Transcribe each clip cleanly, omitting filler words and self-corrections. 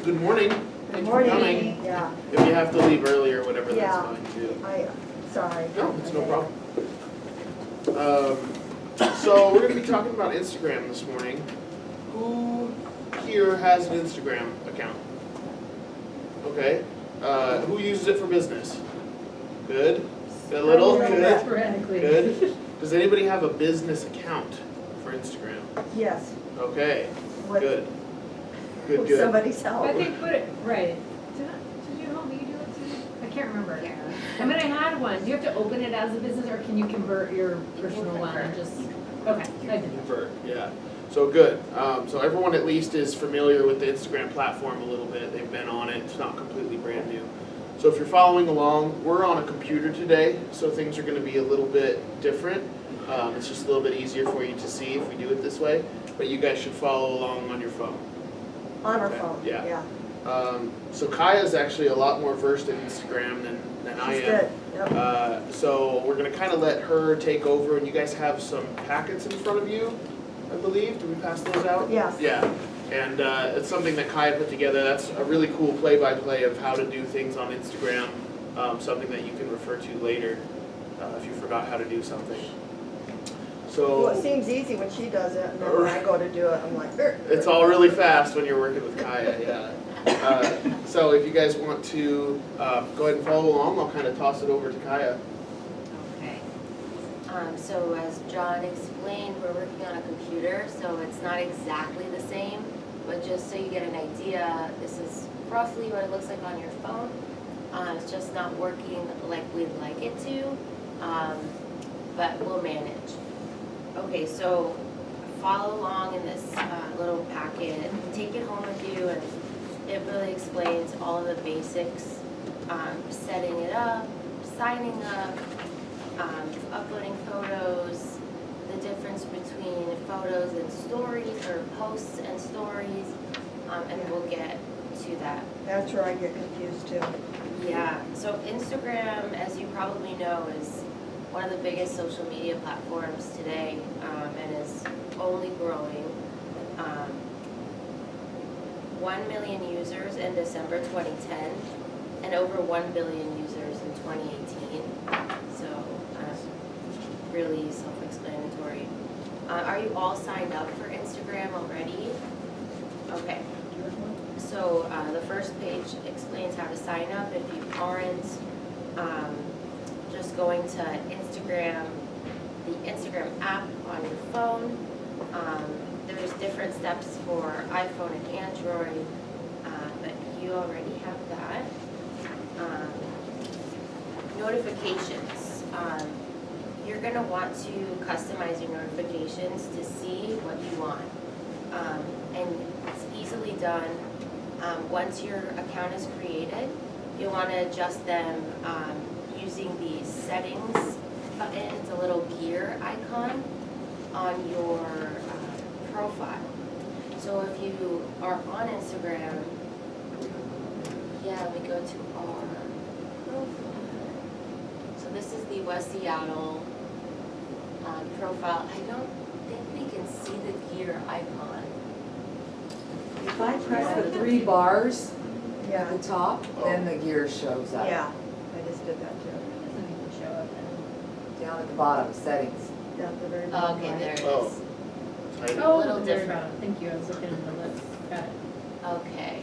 Good morning. Thanks for coming. Yeah, If you have to leave early or whatever, that's Yeah. fine too. sorry. No, it's no problem. So we're going to be talking about Instagram this morning. Who here has an Instagram account? Okay. Who uses it for business? Good. A little? Good. Sporadically. Good. Does anybody have a business account for Instagram? Yes. Okay. With Good. Good, good. somebody's help. But they put it, right. Did you help me do it too? I can't remember. I mean, I had one. Do you have to open it as a business or can you convert your personal one and just, okay, I did. Convert, yeah. So good. So everyone at least is familiar with the Instagram platform a little bit. They've been on it. It's not completely brand new. So if you're following along, we're on a computer today, so things are going to be a little bit different. It's just a little bit easier for you to see if we do it this way. But you guys should follow along on your phone. On our Okay, phone, yeah. yeah. So Kaya's actually a lot more versed in Instagram than I She's am. good, yep. So we're going to kind of let her take over, and you guys have some packets in front of you, I believe. Did we pass those out? Yeah. Yeah. And it's something that Kaya put together. That's a really cool play-by-play of how to do things on Instagram, something that you can refer to later if you forgot how to do something. So Well, it seems easy when she does it, and then when I go to do it, I'm like, it's all really fast when you're working with Kaya, yeah. So if you guys want to go ahead and follow along, I'll kind of toss it over to Kaya. Okay. So as John explained, we're working on a computer, so it's not exactly the same, but just so you get an idea, this is roughly what it looks like on your phone. It's just not working like we'd like it to, but we'll manage. Okay, so follow along in this little packet, take it home with you, and it really explains all of the basics, setting it up, signing up, uploading photos, the difference between photos and stories, or posts and stories, and we'll get to that. That's where I get confused too. Yeah, so Instagram, as you probably know, is one of the biggest social media platforms today, and is only growing. 1 million users in December 2010, and over 1 billion users in 2018. So, really self-explanatory. Are you all signed up for Instagram already? Okay. So the first page explains how to sign up. If you aren't, just going to Instagram, the Instagram app on your phone. There's different steps for iPhone and Android, but you already have that. Notifications. You're going to want to customize your notifications to see what you want. And it's easily done. Once your account is created, you'll want to adjust them using the settings button. It's a little gear icon on your profile. So if you are on Instagram, yeah, we go to our profile. So this is the West Seattle profile. I don't think we can see the gear icon. If I press the 3 bars at Yeah, the top, then the gear shows up. yeah, I just did that too. It doesn't even show up then. Down at the bottom, settings. Down at the very Oh, bottom okay, right. there it Oh. is. Tiny. Oh, little very different. bottom. Thank you, I was looking at the list. Got it. Okay,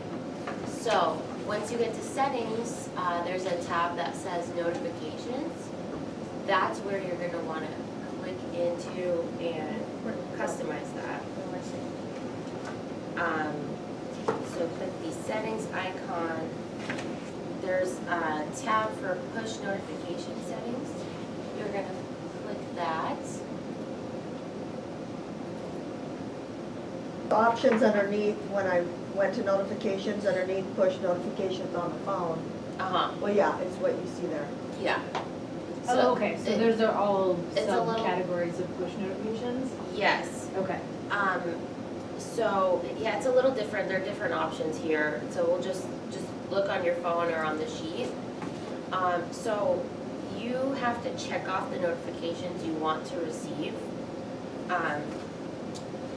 so once you get to settings, there's a tab that says notifications. That's where you're gonna wanna click into and customize that. So click the settings icon. There's a tab for push notification settings. You're gonna click that. The options underneath, when I went to notifications, underneath push notifications on the phone. Uh-huh, Well, yeah, it's what you see there. yeah. Oh, okay, so those are all it's a little- subcategories of push notifications? Yes. Okay. So, yeah, it's a little different, there are different options here, so we'll just look on your phone or on the sheet. So, you have to check off the notifications you want to receive.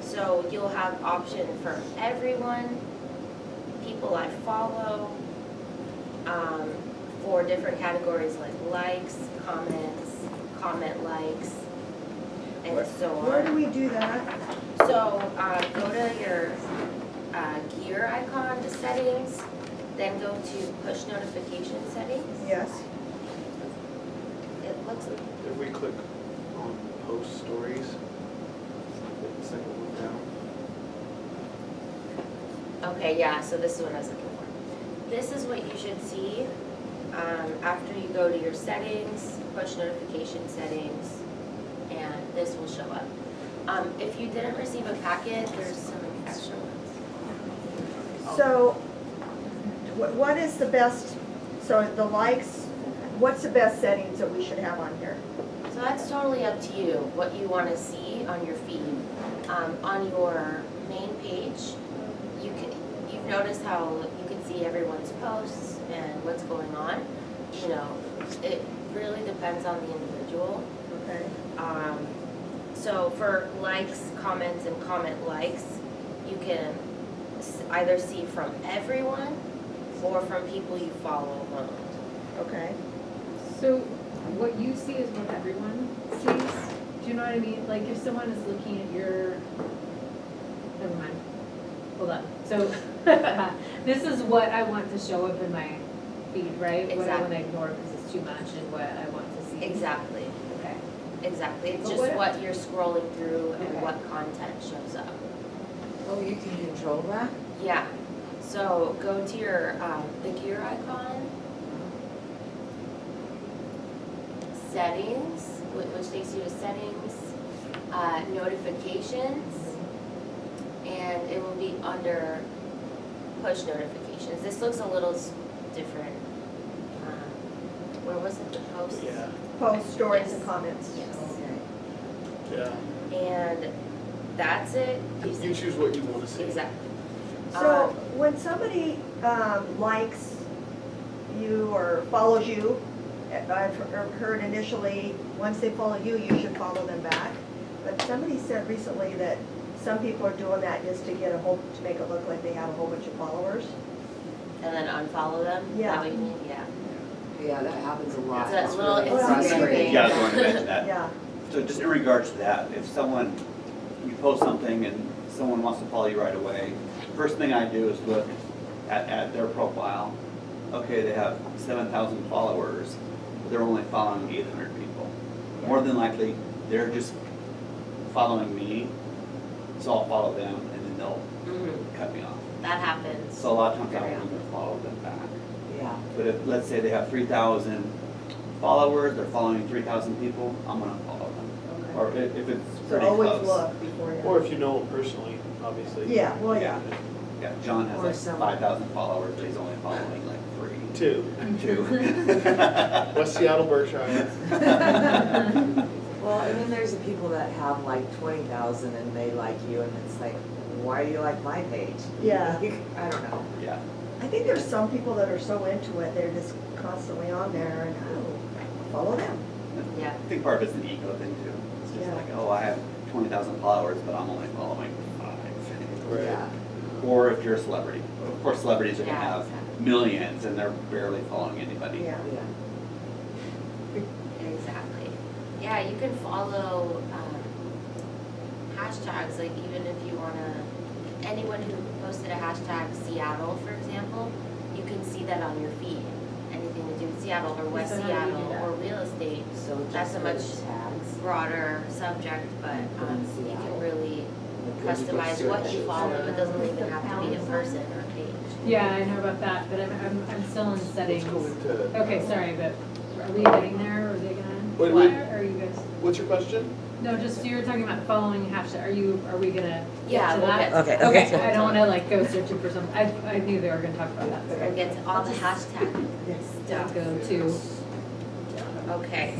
So, you'll have option for everyone, people I follow, for different categories like likes, comments, comment likes, and so on. Where do we do that? So, go to your gear icon, the settings, then go to push notification settings. Yes. It looks, If we click on post stories, hit the second one down. okay, yeah, so this is what I was looking for. This is what you should see after you go to your settings, push notification settings, and this will show up. If you didn't receive a packet, there's some extra ones. So, what is the best, so the likes, what's the best settings that we should have on here? So that's totally up to you, what you want to see on your feed. On your main page, you've noticed how you can see everyone's posts and what's going on. You know, it really depends on the individual. Okay. So for likes, comments, and comment likes, you can either see from everyone or from people you follow alone. Okay. So what you see is what everyone sees. Do you know what I mean? Like if someone is looking at your, never mind. Hold on. So this is what I want to show up in my feed, right? What I want to ignore because it's too much and what I want to see. Exactly, Okay. exactly. It's But just what- what you're scrolling through and Okay. what content shows up. Oh, you can control that? Yeah, so go to your, the gear icon, settings, which takes you to settings, notifications, and it will be under push notifications. This looks a little different. Where was it, the posts? Yeah, Post stories Yes. and comments. Yes. Okay. yeah. And that's it. You choose what you want to see. Exactly. So, when somebody likes you or follows you, I've heard initially, once they follow you, you should follow them back. But somebody said recently that some people are doing that just to get to make it look like they have a whole bunch of followers. And then unfollow them? Is that Yeah. what you mean? Yeah. Yeah, that happens a lot. It's a little really frustrating. Yeah, I was going to mention that. Yeah, So just in regards to that, if someone, you post something and someone wants to follow you right away, first thing I do is look at their profile. Okay, they have 7,000 followers, but they're only following 800 people. More than likely, they're just following me, so I'll follow them and then they'll Mhm. cut me off. That happens. So a lot of times I Very don't even follow them back. Yeah. But if, let's say they have 3,000 followers, they're following 3,000 people, I'm gonna follow them. Or if it's so pretty always close. look before you. Or if you know them personally, obviously. Yeah, well, yeah. Yeah, John Or has like someone- 5,000 followers, but he's only following like 3. Two. 2. West Seattle, Berkshire. Well, and then there's the people that have like 20,000 and they like you and it's like, why do you like my page? Yeah. I don't know. Yeah, I think there's some people that are so into it, they're just constantly on there and, oh, follow them. Yeah. I think part of it's an ego thing too. It's just Yeah. like, oh, I have 20,000 followers, but I'm only following 5. Right. Yeah. Or if you're a celebrity. Of course, celebrities are gonna Yeah, have exactly. millions and they're barely following anybody. Yeah. Yeah. Exactly. Yeah, you can follow hashtags, like even if you wanna, anyone who posted a hashtag Seattle, for example, you can see that on your feed. Anything to do with Seattle or West So how do you do Seattle that? or real estate, So That's just a much those tags. broader subject, but you can Seattle. really customize what you follow. It doesn't even have to be a person or a page. Yeah, I know about that, but I'm still in settings. Let's go into. Okay, sorry, but are we getting there or are they gonna? Wait, What wait. are you guys? What's your question? No, just you were talking about following hashtag. Are we gonna Yeah, get to we'll that? get Okay, Okay, I don't wanna like go searching for something. I knew they were gonna talk about that. We're gonna get to all the hashtag Don't stuff. go to. Okay.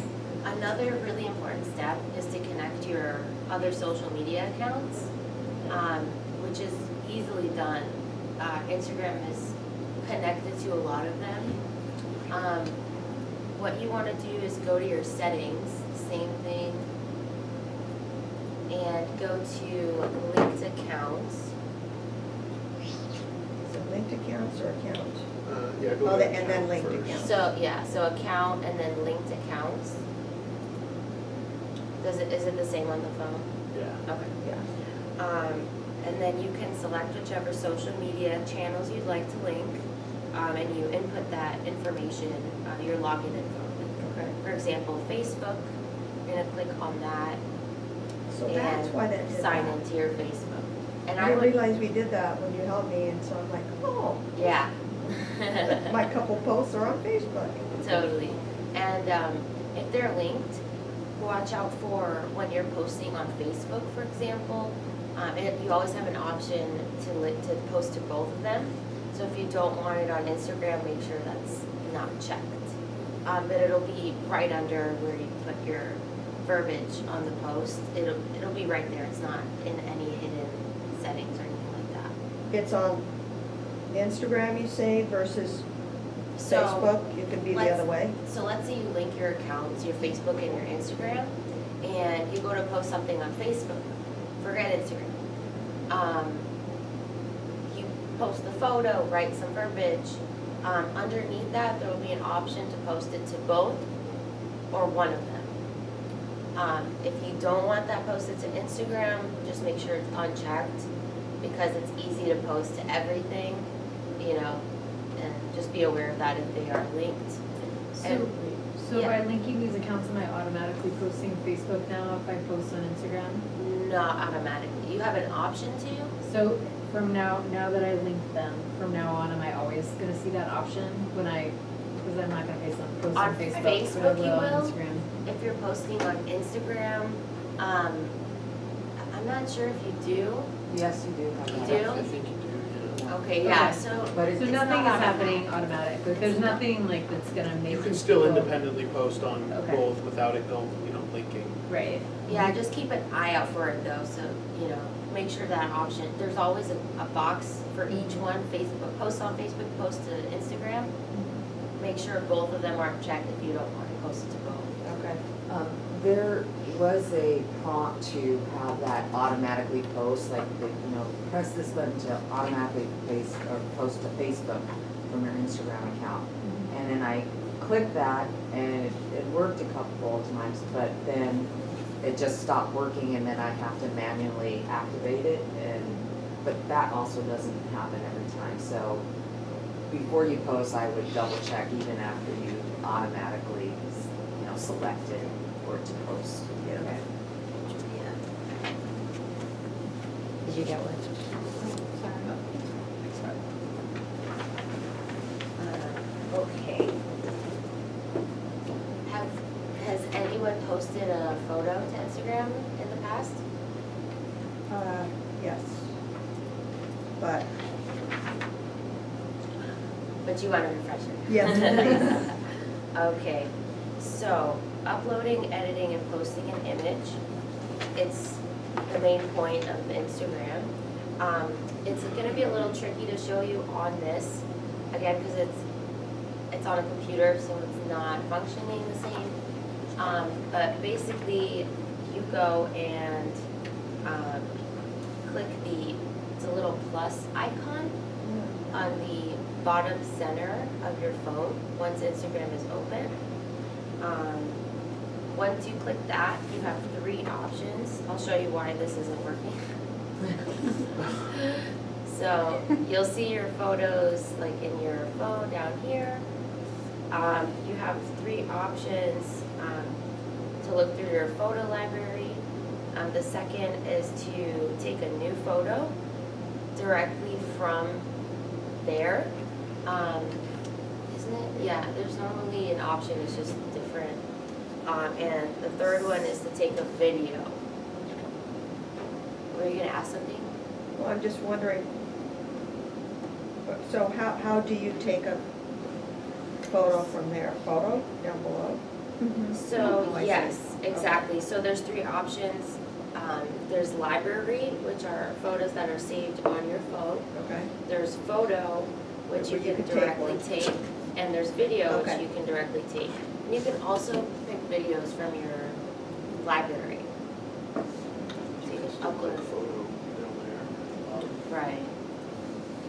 Another really important step is to connect your other social media accounts, which is easily done. Instagram is connected to a lot of them. What you want to do is go to your settings, same thing, and go to linked accounts. So linked accounts or account? Yeah, go Oh, ahead. and then linked first. accounts. So, yeah, so account and then linked accounts. Is it the same on the phone? Yeah. Okay. Yeah. And then you can select whichever social media channels you'd like to link, and you input that information, your login info. Okay. For example, Facebook, you're gonna click on that So that's and why that did sign that. into your Facebook. And I I didn't would, realize we did that when you helped me, and so I'm like, oh, yeah. my couple posts are on Facebook. Totally. And if they're linked, watch out for when you're posting on Facebook, for example. You always have an option to post to both of them. So if you don't want it on Instagram, make sure that's not checked. But it'll be right under where you put your verbiage on the post. It'll be right there. It's not in any hidden settings or anything like that. It's on Instagram, you say, versus So, Facebook, it could be the let's- other way. So let's say you link your accounts, your Facebook and your Instagram, and you go to post something on Facebook. Forget Instagram. You post the photo, write some verbiage. Underneath that, there will be an option to post it to both or one of them. If you don't want that posted to Instagram, just make sure it's unchecked because it's easy to post to everything, and just be aware of that if they are linked. And- So Yeah. by linking these accounts, am I automatically posting Facebook now if I post on Instagram? Not automatically. You have an option to. So from now that I linked them, from now on, am I always gonna see that option because I'm not gonna post on On Facebook, Facebook but I you will will? on Instagram. If you're posting on Instagram, I'm not sure if you do. Yes, you do have You that. do? I think you do, yeah. Okay, yeah, Okay. so But So it's nothing not is automatic. happening automatic, like there's nothing like that's gonna make. You can still people- independently post on Okay. both without it going, linking. Right. yeah, just keep an eye out for it though. So make sure that option. There's always a box for each one. Facebook post on Facebook, post to Instagram. Make sure both of them aren't checked if you don't want to post it to both. Okay. There was a prompt to have that automatically post, like, press this button to automatically post to Facebook from your Instagram account. And then I clicked that and it worked a couple of times, but then it just stopped working and then I have to manually activate it but that also doesn't happen every time. So before you post, I would double check even after you automatically, select it for it to post. Yeah. Did you get one? Okay. Has anyone posted a photo to Instagram in the past? Yes. But, But you want a refresher? yes, Okay, so uploading, editing, and posting an image, it's the main point of Instagram. It's gonna be a little tricky to show you on this, again, because it's on a computer, so it's not functioning the same. But basically, you go and click it's a little plus icon on the bottom center of your phone once Instagram is open. Once you click that, you have 3 options. I'll show you why this isn't working. So you'll see your photos like in your phone down here. You have 3 options to look through your photo library. The second is to take a new photo directly from there. Isn't it? Yeah, there's normally an option, it's just different. And the third one is to take a video. Were you gonna ask something? well, I'm just wondering, so how do you take a photo from there? Photo down below? So, Oh, I see. yes, exactly. So there's 3 options. There's library, which are photos that are saved on your phone. Okay. There's photo, which you Where you can can take directly one. take. And there's video, which Okay. you can directly take. And you can also pick videos from your library. So you can Still click upload. photo down there. Right.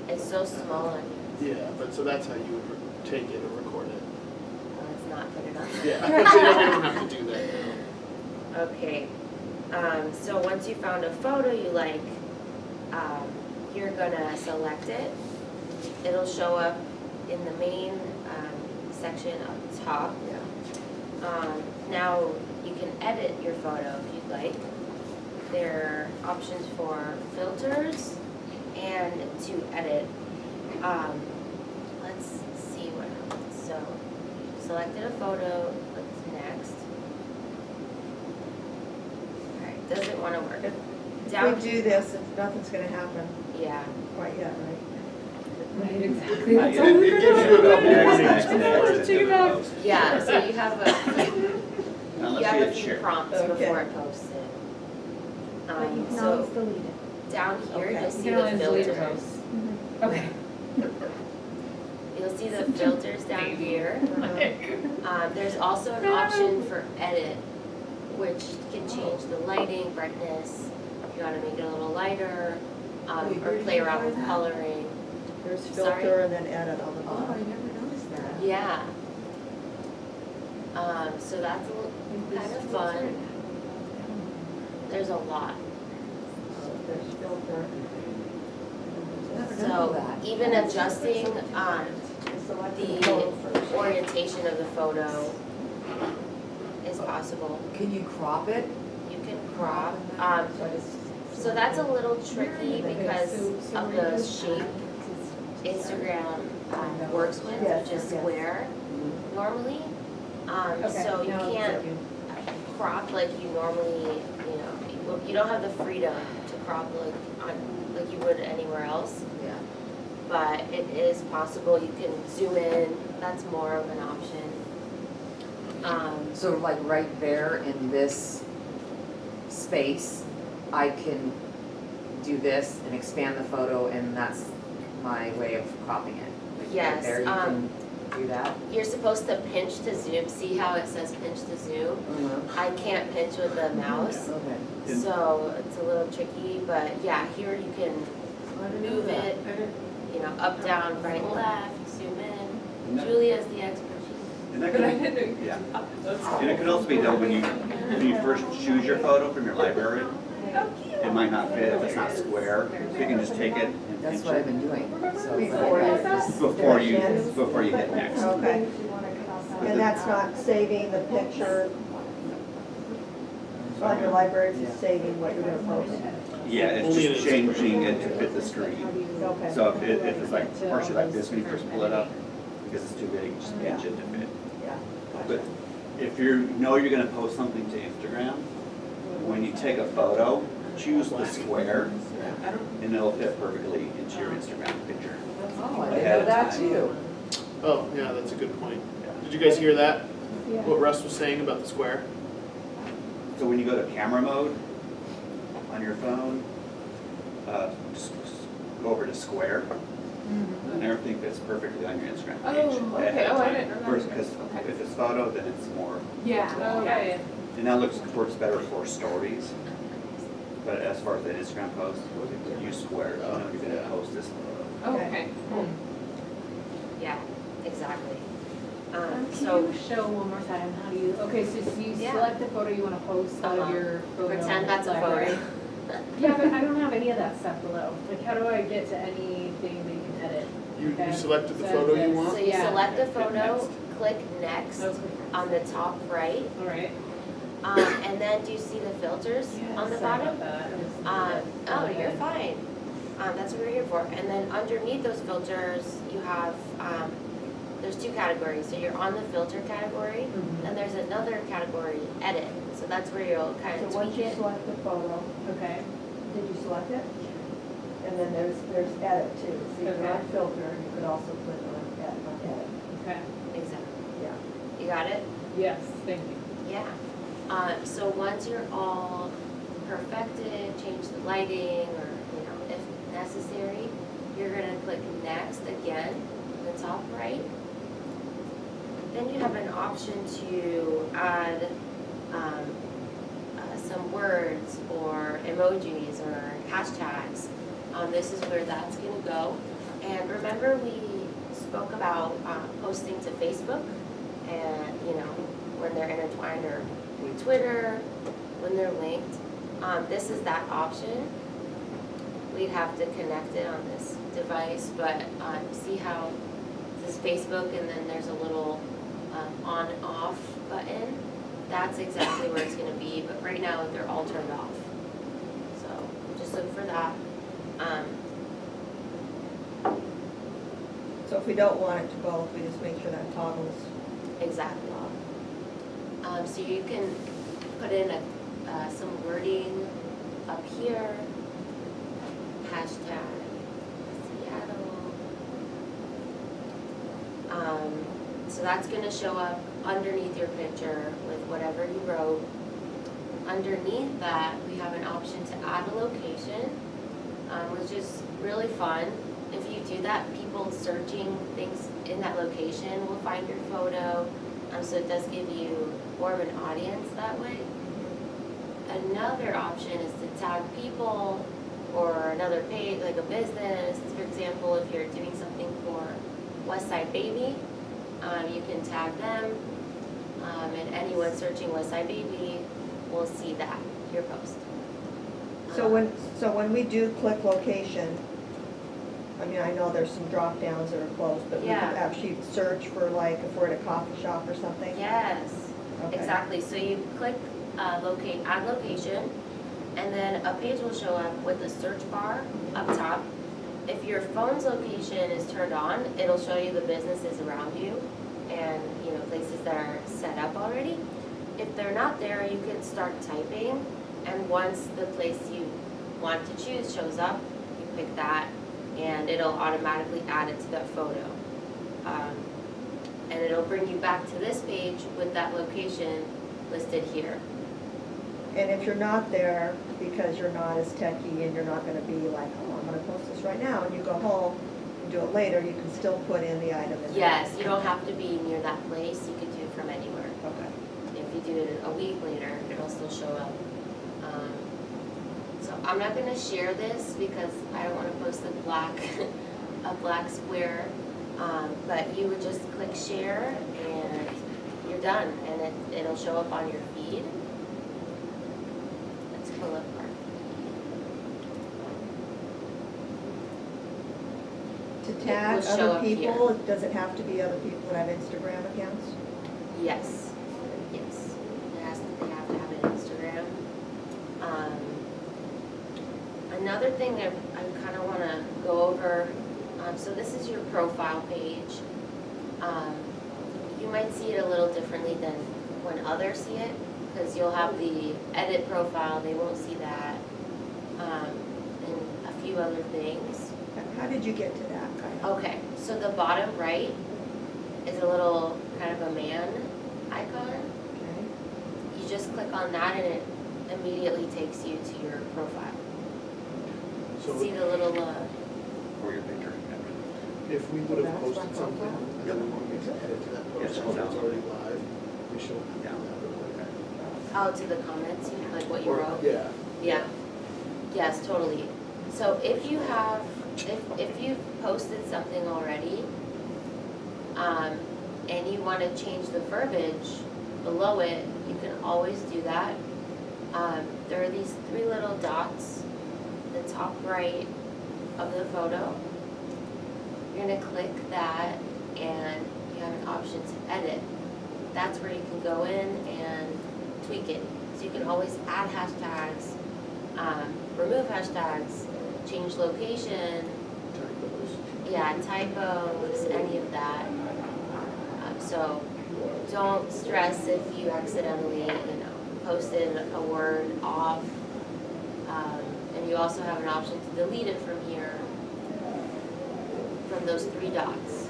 It's so small on here. Yeah, but so that's how you would take it or record it. Let's not put it on. Yeah, so we don't have to do that. Okay, so once you found a photo you like, you're gonna select it. It'll show up in the main section up top. Now you can edit your photo if you'd like. There are options for filters and to edit. Let's see what happens. So, selected a photo, what's next? Alright, doesn't wanna work. If Down, we do this, nothing's gonna happen yeah, quite yet, right? Right, exactly. Yeah, That's it- all we're It gives you a gonna couple do. warnings Next, before next, it's Check it gonna out. post. yeah, so you have a Now you have a let's see few it share. prompts Okay. before it posts it. But you can So always delete it. down here, Okay. you'll You see can the always delete filters. those. Okay. You'll see the filters down here. Uh-huh. There's also an option for edit, which can change the lighting, brightness, if you wanna make it a little lighter, Wait, or where did play you around find with that? coloring. There's Sorry? filter and then edit on the Oh, I bottom. never noticed that. Yeah. So that's a little, kind of fun. There's a lot. There's filter. Never know So that. even adjusting, Select the photo first. orientation of the photo is possible. Can you crop it? You can crop. So I just- So that's a little tricky because So of we're the gonna- shape Instagram works with, Yes, which is yes. square normally. So you now it's can't working. crop like you normally, you don't have the freedom to crop like you would anywhere else. Yeah. But it is possible, you can zoom in, that's more of an option. So like right there in this space, I can do this and expand the photo and that's my way of cropping it. Like Yes, right there, you can do that. You're supposed to pinch to zoom, see how it says pinch to zoom? I can't pinch with the mouse, Okay. so it's a little tricky, but yeah, here you can move it, up, down, right, left, zoom in. And that- Julia's the expert. And that could, yeah. And it could also be done when you first choose your photo from your library. It might not fit if it's not square, so you can just take it and That's pinch what I've it been doing, so. Before you- before you hit next. Okay, and that's not saving the picture on your library, it's just saving what you're gonna post. Yeah, it's Only just in changing it to fit the screen. Okay. So if it's like partially like this when you first pull it up, because it's too big, just pinch it to fit. Yeah. But if you know you're gonna post something to Instagram, when you take a photo, choose the square, and it'll fit perfectly into your Instagram picture. Oh, I didn't know that too. Oh, yeah, that's a good point. Did you guys hear that? Yeah. What Russ was saying about the square? So when you go to camera mode on your phone, just go over to square, and everything fits perfectly on your Instagram page. Oh, ahead okay. of Oh, I time. didn't remember. First, because if it's photo, then it's more, Yeah, okay. and that works better for stories. But as far as the Instagram post, use square, you know, you're gonna post this photo. Okay. Yeah, exactly. Can So you show one more time, how do you, okay, so you Yeah. select the photo you wanna post out of Uh-huh. your photo pretend that's a library. photo. Yeah, but I don't have any of that stuff below. Like, how do I get to anything that you can edit? You Okay. selected the So photo you this- want? So you Yeah. select the Hit photo, next. click next Okay. on the top right, All right. and then do you see the filters on the Sorry bottom? about that. Oh, you're fine. That's what we're here for. And then underneath those filters, you have, there's two categories. So you're on the filter category, Mhm. and there's another category, edit. So that's where you'll kind of So once tweak you it. select the photo, Okay. did you select it? And then there's edit too, so you can Okay. add filter, you could also click on edit, Okay. Exactly. yeah. You got it? Yes, thank you. Yeah. So once you're all perfected, change the lighting, or, if necessary, you're gonna click next again, in the top right. Then you have an option to add some words or emojis or hashtags. This is where that's gonna go. And remember we spoke about posting to Facebook and, when they're intertwined, or Twitter, when they're linked. This is that option. We'd have to connect it on this device, but see how this is Facebook and then there's a little on and off button. That's exactly where it's gonna be, but right now they're all turned off. So just look for that. So if we don't want it to both, we just make sure that toggles. Exactly. So you can put in some wording up here, hashtag Seattle. So that's gonna show up underneath your picture with whatever you wrote. Underneath that, we have an option to add a location, which is really fun. If you do that, people searching things in that location will find your photo. So it does give you more of an audience that way. Another option is to tag people or another page, like a business. For example, if you're doing something for West Side Baby, you can tag them, and anyone searching West Side Baby will see that, your post. So when we do click location, I mean, I know there's some drop downs that are closed, but we Yeah. could actually search for, like, if we're at a coffee shop or something? Yes, Okay. exactly. So you click add location, and then a page will show up with the search bar up top. If your phone's location is turned on, it'll show you the businesses around you and, places that are set up already. If they're not there, you can start typing, and once the place you want to choose shows up, you pick that, and it'll automatically add it to that photo. And it'll bring you back to this page with that location listed here. And if you're not there, because you're not as techy and you're not gonna be like, oh, I'm gonna post this right now, and you go home and do it later, you can still put in the item in there. Yes, you don't have to be near that place, you could do it from anywhere. Okay. If you do it a week later, it'll still show up. So I'm not gonna share this because I don't wanna post a black square. But you would just click share and you're done, and it'll show up on your feed. Let's pull up our To It tag will show other up here. people, does it have to be other people that have Instagram accounts? Yes, yes. They have to have an Instagram. Another thing that I kind of want to go over, so this is your profile page. You might see it a little differently than when others see it, because you'll have the edit profile, they won't see that, and a few other things. How did you get to that? Okay, so the bottom right is a little kind of a man icon. Okay. You just click on that and it immediately takes you to your profile. So See the little, Or your picture. if we would have That's posted my something, profile? and then we want to make an edit to that Yeah, post, scroll so it's down. already live, we show Down. oh, to the comments, like what you Or, wrote? yeah, Yeah, yes, totally. So if you have, if you've posted something already, and you want to change the verbiage below it, you can always do that. There are these three little dots, the top right of the photo. You're gonna click that and you have an option to edit. That's where you can go in and tweak it. So you can always add hashtags, remove hashtags, change location, typos, any of that. So don't stress if you accidentally, posted a word off. And you also have an option to delete it from here, from those three dots.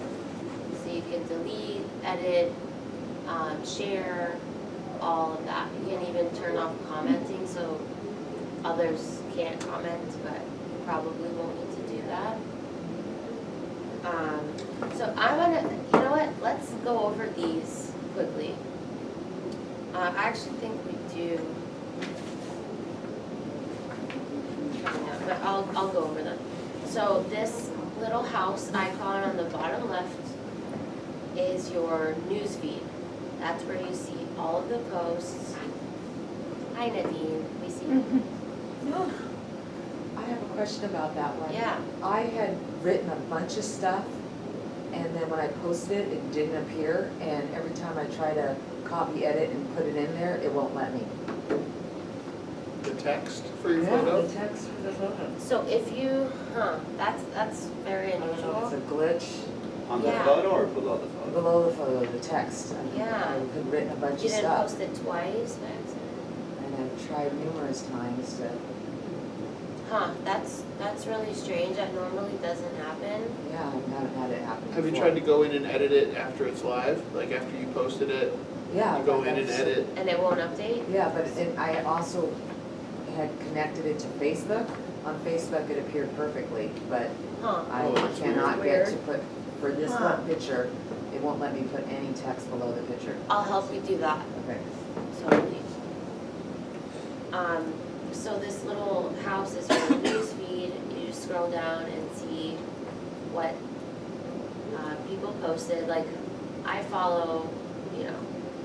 So you can delete, edit, share, all of that. You can even turn off commenting so others can't comment, but you probably won't need to do that. So I'm gonna, you know what, let's go over these quickly. I actually think we do, but I'll go over them. So this little house icon on the bottom left is your news feed. That's where you see all of the posts. Hi Nadine, we see you. I have a question about that one. Yeah. I had written a bunch of stuff, and then when I posted it, it didn't appear, and every time I try to copy, edit, and put it in there, it won't let me. The text for your Yeah, photo? the text for the photo. So if you, that's very I don't know if unusual. it's a glitch. On the Yeah. photo or below the photo? Below the photo, the text. Yeah. I had written a bunch You of didn't stuff, post it twice by accident? and I've tried numerous times to, That's really strange, that normally doesn't happen. yeah, I haven't had it happen Have you before. tried to go in and edit it after it's live? Like after you posted it, Yeah. you go but in and that's- edit? And it won't update? Yeah, but I also had connected it to Facebook. On Facebook, it appeared perfectly, but Huh, I Oh, that's cannot weird. get to put, for this Huh. one picture, it won't let me put any text below the picture. I'll help you do that, Okay. totally. So this little house is your news feed, you just scroll down and see what, people posted, like, I follow,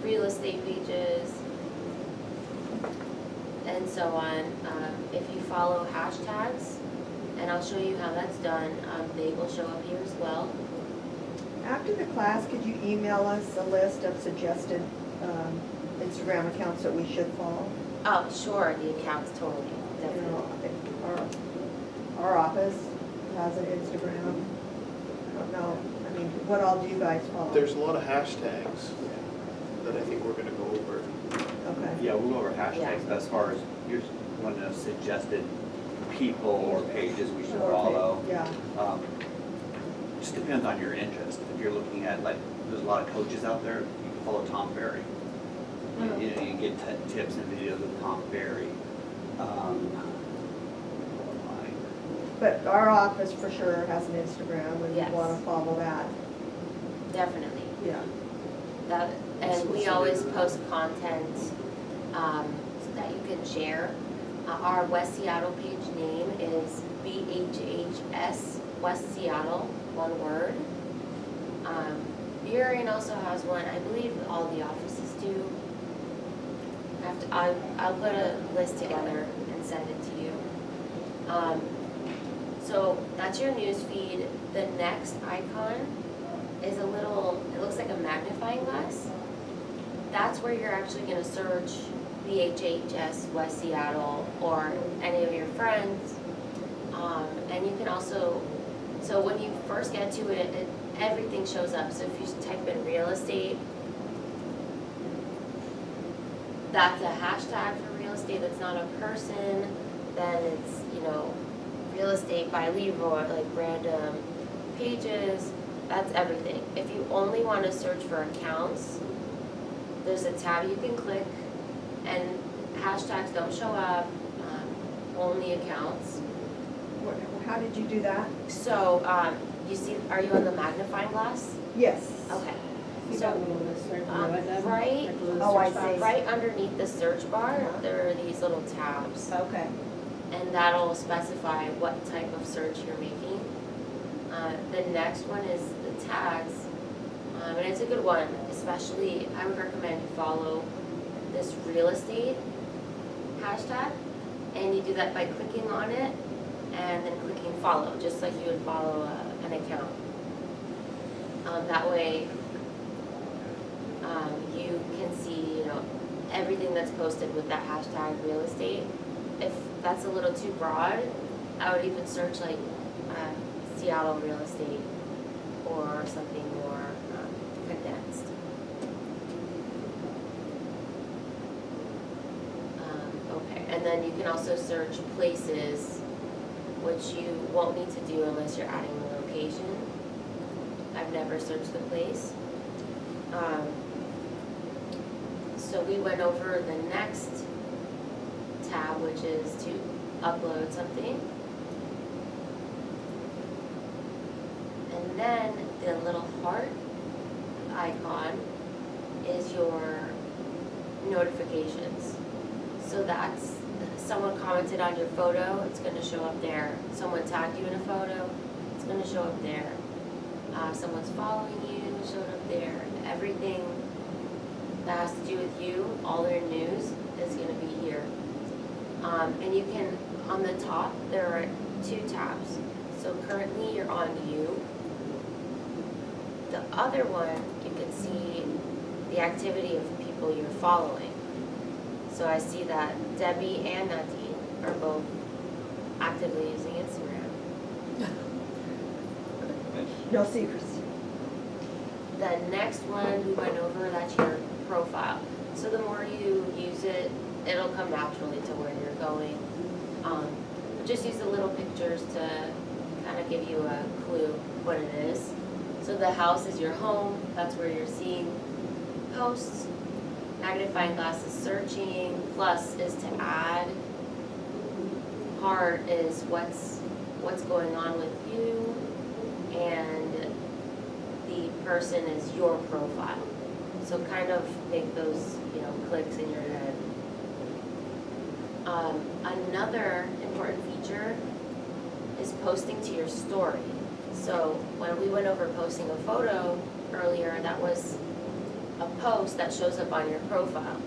real estate pages, and so on. If you follow hashtags, and I'll show you how that's done, they will show up here as well. After the class, could you email us a list of suggested Instagram accounts that we should follow? Oh, sure, the accounts, totally, You definitely. know, our office has an Instagram. I don't know, I mean, what all do you guys follow? There's a lot of hashtags that I think we're gonna go over. Okay. Yeah, we'll go over hashtags, but as far as you're one of suggested people or pages we should Okay, follow. Yeah, Just depends on your interest. If you're looking at, like, there's a lot of coaches out there, you can follow Tom Ferry. You know, you get tips and videos of Tom Ferry. but our office for sure has an Instagram, and we Yes. wanna follow that, Definitely. yeah. That, and we always post content that you can share. Our West Seattle page name is BHHS West Seattle, one word. Burien also has one, I believe all the offices do. I'll put a list together and send it to you. So that's your news feed. The next icon is a little, it looks like a magnifying glass. That's where you're actually gonna search BHHS West Seattle or any of your friends. And you can also, so when you first get to it, everything shows up. So if you type in real estate, that's a hashtag for real estate, that's not a person, then it's, real estate by Leroy, like random pages, that's everything. If you only want to search for accounts, there's a tab you can click, and hashtags don't show up, only accounts. How did you do that? So, you see, are you on the magnifying glass? Yes. Okay. See So, that little list right below it then? right- Like the little Oh, I search box? see. Right underneath the search bar, Yeah. there are these little tabs, Okay, and that'll specify what type of search you're making. The next one is the tags, and it's a good one, especially, I would recommend you follow this real estate hashtag, and you do that by clicking on it, and then clicking follow, just like you would follow an account. That way, you can see, everything that's posted with that hashtag real estate. If that's a little too broad, I would even search like Seattle real estate or something more condensed. Okay, and then you can also search places, which you won't need to do unless you're adding a location. I've never searched the place. So we went over the next tab, which is to upload something. And then the little heart icon is your notifications. So that's, someone commented on your photo, it's gonna show up there. Someone tagged you in a photo, it's it's gonna show up there. Someone's following you, showed up there. Everything that has to do with you, all their news is gonna be here. And you can, on the top, there are 2 tabs. So currently you're on you. The other one, you can see the activity of people you're following. So I see that Debbie and Nadine are both actively using Instagram. No secrets. The next one we went over, that's your profile. So the more you use it, it'll come naturally to where you're going. Just use the little pictures to kind of give you a clue what it is. So the house is your home, that's where you're seeing posts. Magnifying glass is searching, plus is to add. Heart is what's going on with you, and the person is your profile. So kind of make those, clicks in your head. Another important feature is posting to your story. So when we went over posting a photo earlier, that was a post that shows up on your profile.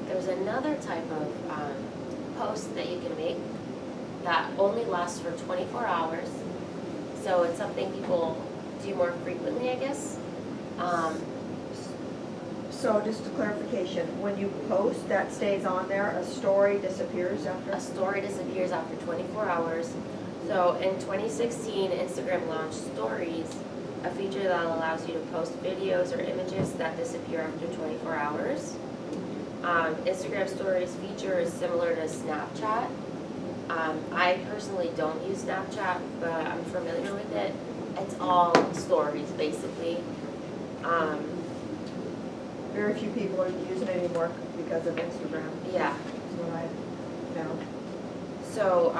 There's another type of post that you can make that only lasts for 24 hours. So it's something people do more frequently, I guess. So just a clarification, when you post, that stays on there, a story disappears after? A story disappears after 24 hours. So in 2016, Instagram launched Stories, a feature that allows you to post videos or images that disappear after 24 hours. Instagram Stories feature is similar to Snapchat. I personally don't use Snapchat, but I'm familiar with it. It's all stories, basically. Very few people are using it anymore because of Instagram, Yeah. is what I know. So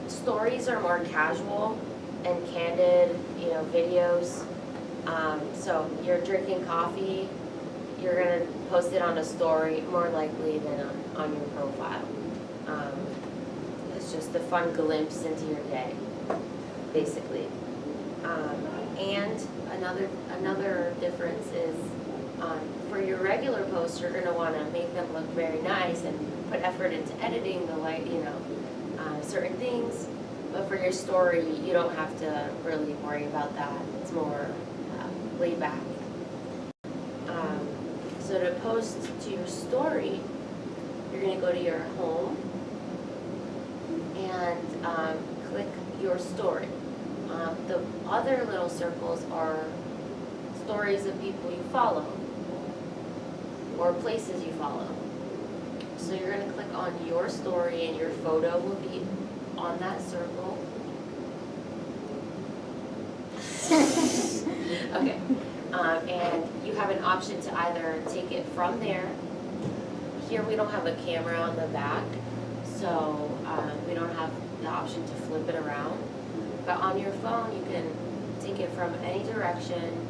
stories are more casual and candid, videos. So you're drinking coffee, you're gonna post it on a story more likely than on your profile. It's just a fun glimpse into your day, basically. And another difference is for your regular posts, you're gonna wanna make them look very nice and put effort into editing the light, certain things. But for your story, you don't have to really worry about that. It's more laid back. So to post to your story, you're gonna go to your home and click your story. The other little circles are stories of people you follow or places you follow. So you're gonna click on your story and your photo will be on that circle. Okay, and you have an option to either take it from there. Here we don't have a camera on the back, so we don't have the option to flip it around. But on your phone, you can take it from any direction,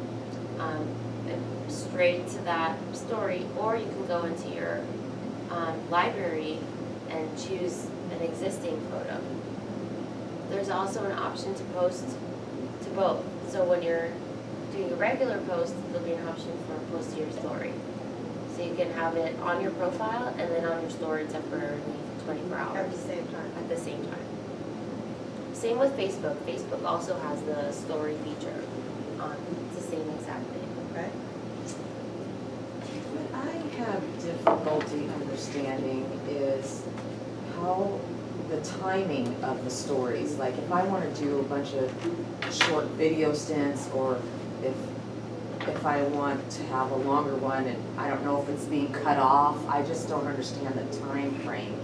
straight to that story, or you can go into your library and choose an existing photo. There's also an option to post to both. So when you're doing a regular post, there'll be an option for a post to your story. So you can have it on your profile and then on your story temporarily for 24 hours. At the same time. At the same time. Same with Facebook. Facebook also has the story feature. It's the same exact thing. Okay. What I have difficulty understanding is how the timing of the stories. Like if I want to do a bunch of short video stints, or if I want to have a longer one and I don't know if it's being cut off, I just don't understand the time frame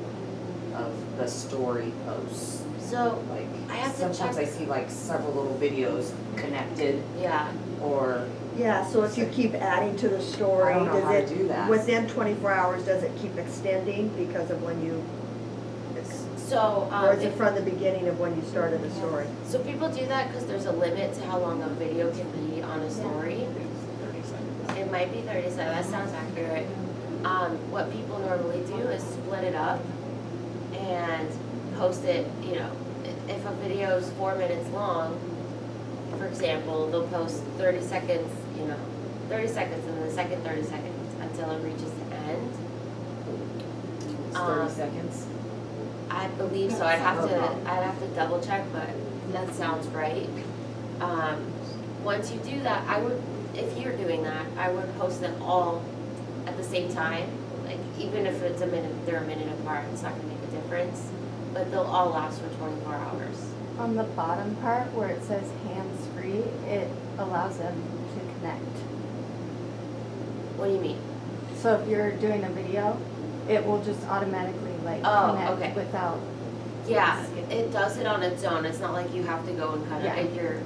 of the story posts. So Like I have to sometimes I check. see like several little videos connected, Yeah. or Yeah, so if you keep adding to the story, I don't know how to does do that. it, within 24 hours, does it keep extending because of when you, So or is it from the beginning of when you started the story? so people do that because there's a limit to how long a video can be on a story. It might be 30 seconds. That sounds accurate. What people normally do is split it up and post it. If a video is 4 minutes long, for example, they'll post 30 seconds, 30 seconds and then the second 30 seconds until it reaches the end. It's 30 seconds. I believe so, I'd have to double check, but that sounds right. Once you do that, if you're doing that, I would post them all at the same time. Like, even if it's they're a minute apart, it's not gonna make a difference, but they'll all last for 24 hours. On the bottom part where it says hands-free, it allows them to connect. What do you mean? So if you're doing a video, it will just automatically Oh, connect okay. without. Yeah, it does it on its own, it's not like you have to go and cut it, Yeah. if you're,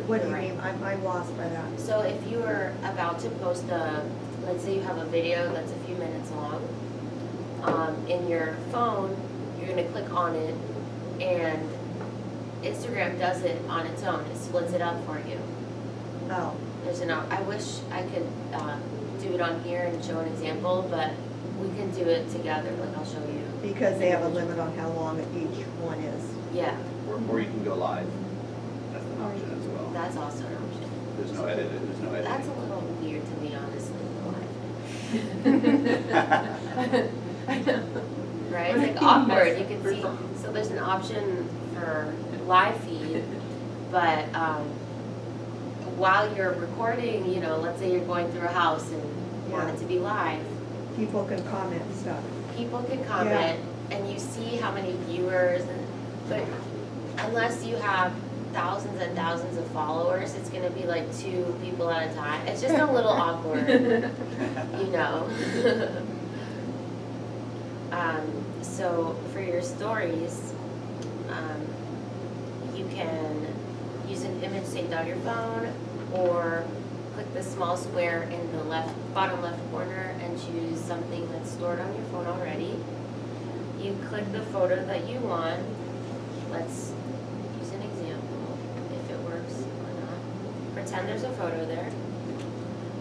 What do you Right. mean? I'm lost by that. so if you were about to post let's say you have a video that's a few minutes long, in your phone, you're gonna click on it, and Instagram does it on its own, it splits it up for you. Oh, I wish I could, do it on here and show an example, but we can do it together, like I'll show you. because they have a limit on how long each one is. Yeah, Or you can go live. That's an option as well. that's also an option. There's no editing. That's a little weird to me, honestly, I know. right? It's like awkward, you can see, so there's an option for live feed, but, while you're recording, let's say you're going through a house and want it to be live, People can comment stuff. people can comment, and you see how many viewers, but unless you have thousands and thousands of followers, it's gonna be like 2 people at a time. It's just a little awkward, So for your stories, you can use an image saved on your phone, or click the small square in the bottom left corner and choose something that's stored on your phone already. You click the photo that you want. Let's use an example, if it works or not. Pretend there's a photo there.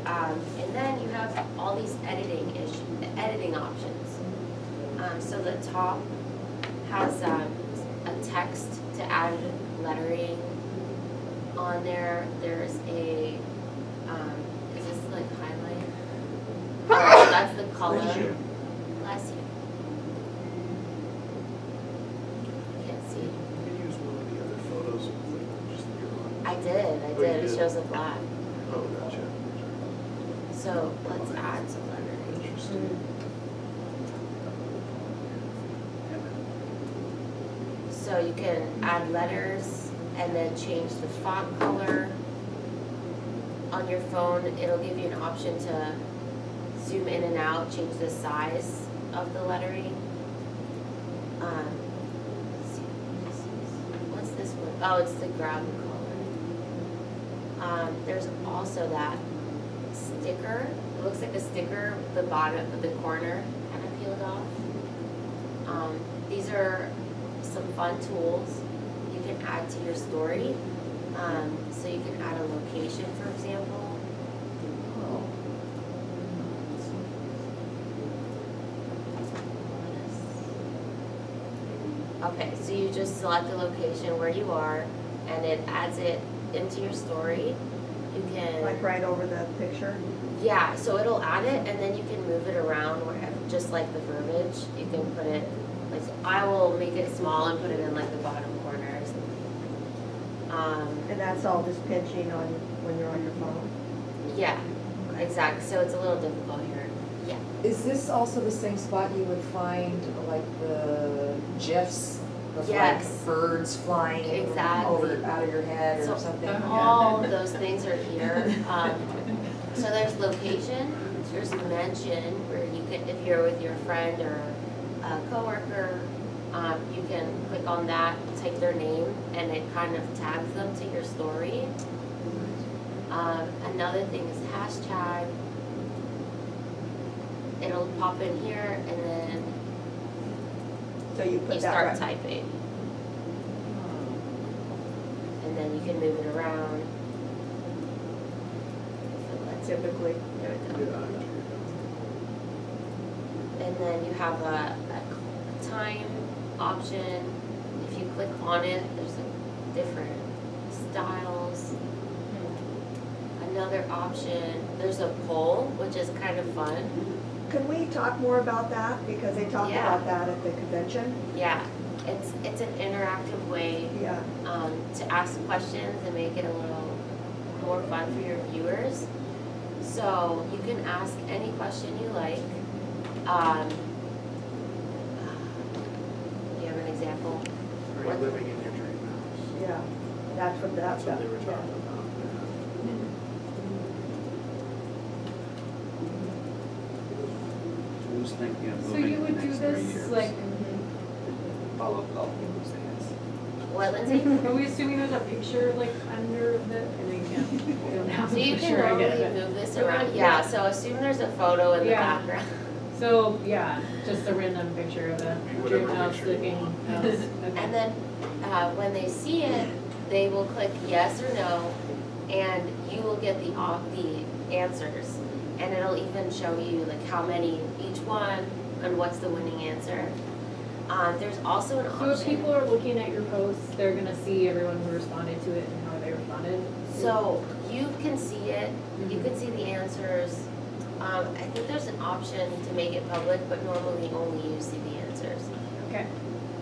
And then you have all these editing options. So the top has a text to add lettering on there. There's a, is this like highlight? Oh, that's the color. Bless you. Bless you. Can't see. You can use one of the other photos with just your own. I did. Oh, you It did? shows a black. Oh, gotcha. So let's add some lettering. Interesting. So you can add letters and then change the font color. On your phone, it'll give you an option to zoom in and out, change the size of the lettering. Let's see, what's this one? Oh, it's the ground color. There's also that sticker. It looks like a sticker, the bottom of the corner kind of peeled off. These are some fun tools you can add to your story. So you can add a location, for example. Okay, so you just select the location where you are, and it adds it into your story. You can, Like right over the picture. yeah, so it'll add it, and then you can move it around wherever, just like the verbiage. You can put it, like, I will make it small and put it in like the bottom corners. And that's all just pinching on when you're on your phone. Yeah, exactly, so it's a little difficult here. Yeah, Is this also the same spot you would find like the GIFs of Yes. like birds flying Exactly. over out of your head So or something? all of those things are here. So there's location, there's mention, where you can, if you're with your friend or a coworker, you can click on that, type their name, and it kind of tags them to your story. Another thing is hashtag. It'll pop in here, and then So you you put that start right. typing. And then you can move it around. If it lets you. Typically. There we go. Yeah. And then you have a time option. If you click on it, there's like different styles. Another option, there's a poll, which is kind of fun. Can we talk more about that? Because they talked Yeah. about that at the convention. Yeah, it's an interactive way Yeah. to ask questions and make it a little more fun for your viewers. So you can ask any question you like. Do you have an example? Are you living in your dream house? Yeah. That's what That's what they were talking about. Who's thinking of So moving you in the would do next 3 this, years? like, Follow golf people say yes. What, Lindsay? are we assuming there's a picture like under the, and you can't, you don't have So a you can picture, I get normally it. move this So, around, yeah. yeah, so assume there's a photo in the Yeah. background. So, yeah, just a random picture of a Whatever dream house picture you looking want. house. Okay. And then, when they see it, they will click yes or no, and you will get the answers. And it'll even show you like how many each one, and what's the winning answer. There's also an So if option. people are looking at your posts, they're gonna see everyone who responded to it and how they responded? So you can see it, you can see the answers. I think there's an option to make it public, but normally only you see the answers. Okay.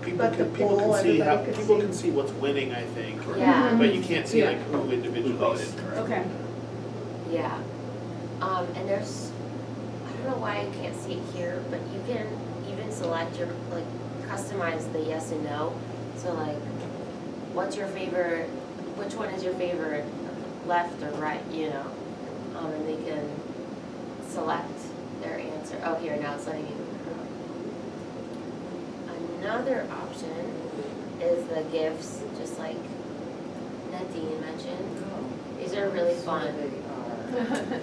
People But the can, people poll, can see how, everybody could people see. can see what's winning, I think. Yeah. But you can't see Yeah. like who individually posts. did correct. Okay. Yeah. And there's, I don't know why I can't see it here, but you can even select your, like, customize the yes and no. So like, what's your favorite, which one is your favorite, left or right, you know? And they can select their answer. Oh, here, now it's letting me. Another option is the GIFs, just like Nadine mentioned. These are really fun. They are.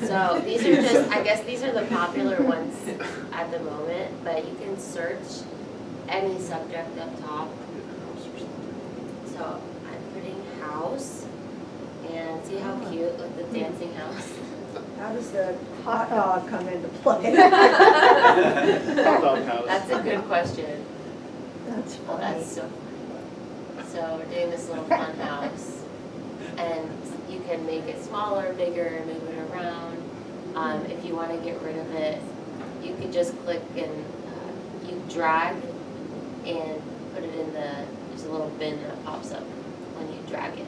So these are just, I guess these are the popular ones at the moment, but you can search any subject up top. So I'm putting house, and see how cute, like the dancing house. How does the hot dog come into play? Hot dog house. That's a good question. That's Oh, funny. that's so funny. So we're doing this little fun house, and you can make it smaller, bigger, move it around. If you want to get rid of it, you could just click and you drag and put it in the, there's a little bin that pops up when you drag it.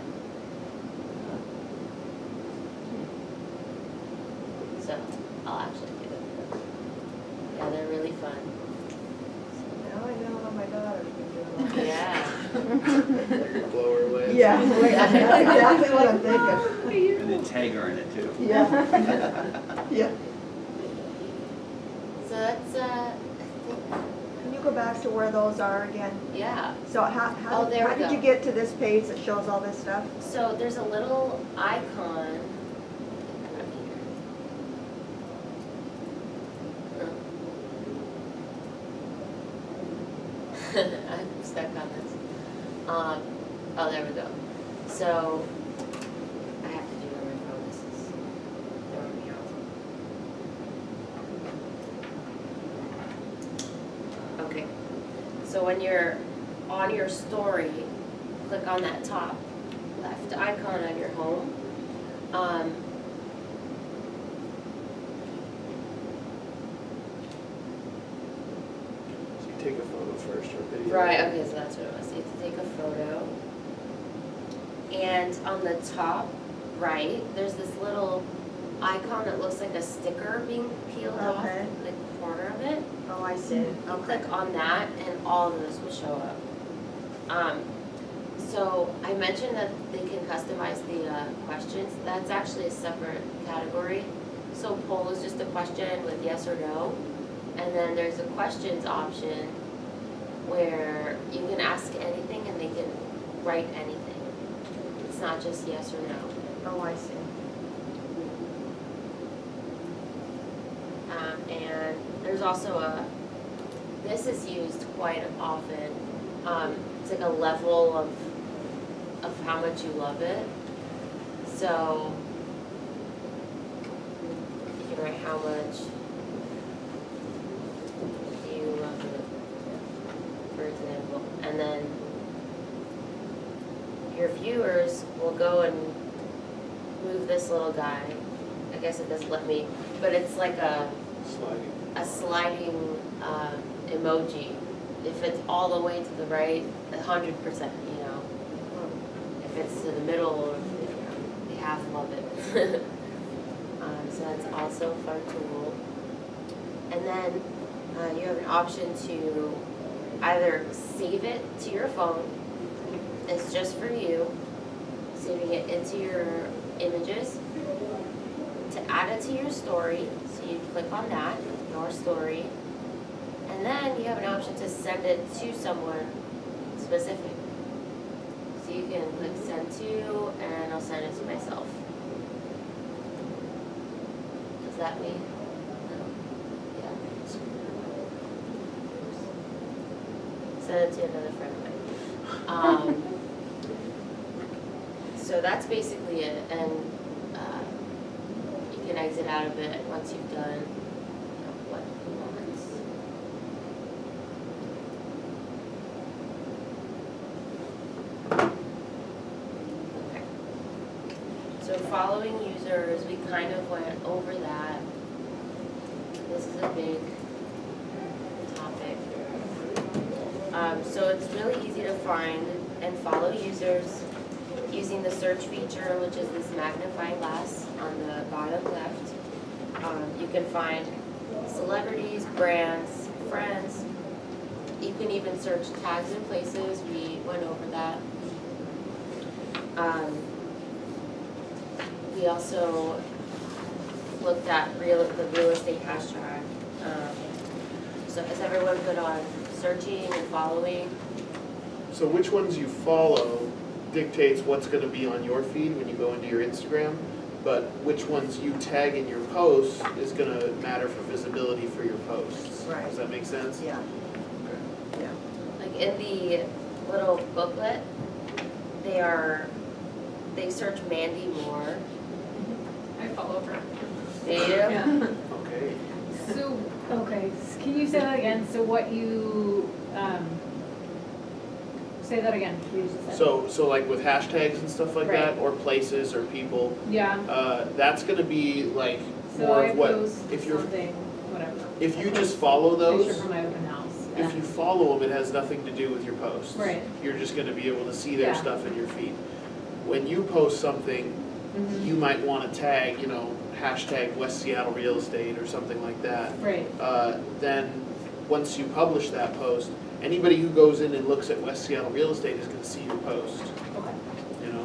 So I'll actually do it. Yeah, they're really fun. Now I know how my daughter's been doing. Yeah. Like your blower away. Yeah, wait, that's exactly what I'm thinking. And then tagger in it too. Yeah. Yeah. So that's I think, Can you go back to where those are again? yeah. So Oh, there how we did go. you get to this page that shows all this stuff? So there's a little icon. I'm stuck on this. Oh, there we go. So I have to do it on my phone. This is throwing me off. Okay. So when you're on your story, click on that top left icon on your home. So you take a photo first or video. Right, okay, so that's what it was. You have to take a photo. And on the top right, there's this little icon that looks like a sticker being peeled off Okay. the corner of it. Oh, I see. You click on that and all of this will show up. So I mentioned that they can customize the questions. That's actually a separate category. So poll is just a question with yes or no. And then there's a questions option where you can ask anything and they can write anything. It's not just yes or no. Oh, I see. And there's also this is used quite often. It's like a level of how much you love it. So you can write how much you love it, for example. And then your viewers will go and move this little guy. I guess it doesn't let me, but it's like a sliding emoji. If it's all the way to the right, 100%, you know. If it's to the middle, or they half love it. So that's also a fun tool. And then you have an option to either save it to your phone. It's just for you, saving it into your images. To add it to your story, so you click on that, your story. And then you have an option to send it to someone specific. So you can click send to, and I'll send it to myself. Does that mean? No? Yeah. Send it to another friend of mine. So that's basically it, and you can exit out of it once you've done what you want. Okay. So following users, we kind of went over that. This is a big topic. So it's really easy to find and follow users using the search feature, which is this magnifying glass on the bottom left. You can find celebrities, brands, friends. You can even search tags and places. We went over that. We also looked at the real estate hashtag. So is everyone good on searching and following? So which ones you follow dictates what's gonna be on your feed when you go into your Instagram, but which ones you tag in your posts is gonna matter for visibility for your posts. Right. Does that make sense? Yeah, yeah. Like in the little booklet, they search Mandy Moore. I follow her. Do you? Yeah. Okay. So, okay, can you say that again? So what you, say that again, you just said. So like with hashtags and stuff like that, Right. or places or people, Yeah, that's gonna be like so more I of what, post if you're, something, whatever. if you just follow Picture those, from my open house. if you follow them, it has nothing to do with your posts. Right. You're just gonna be able to see their Yeah. stuff in your feed. When you post something, Mhm. you might wanna tag, hashtag West Seattle Real Estate or something like that. Right, Then, once you publish that post, anybody who goes in and looks at West Seattle Real Estate is gonna see your post, okay. you know?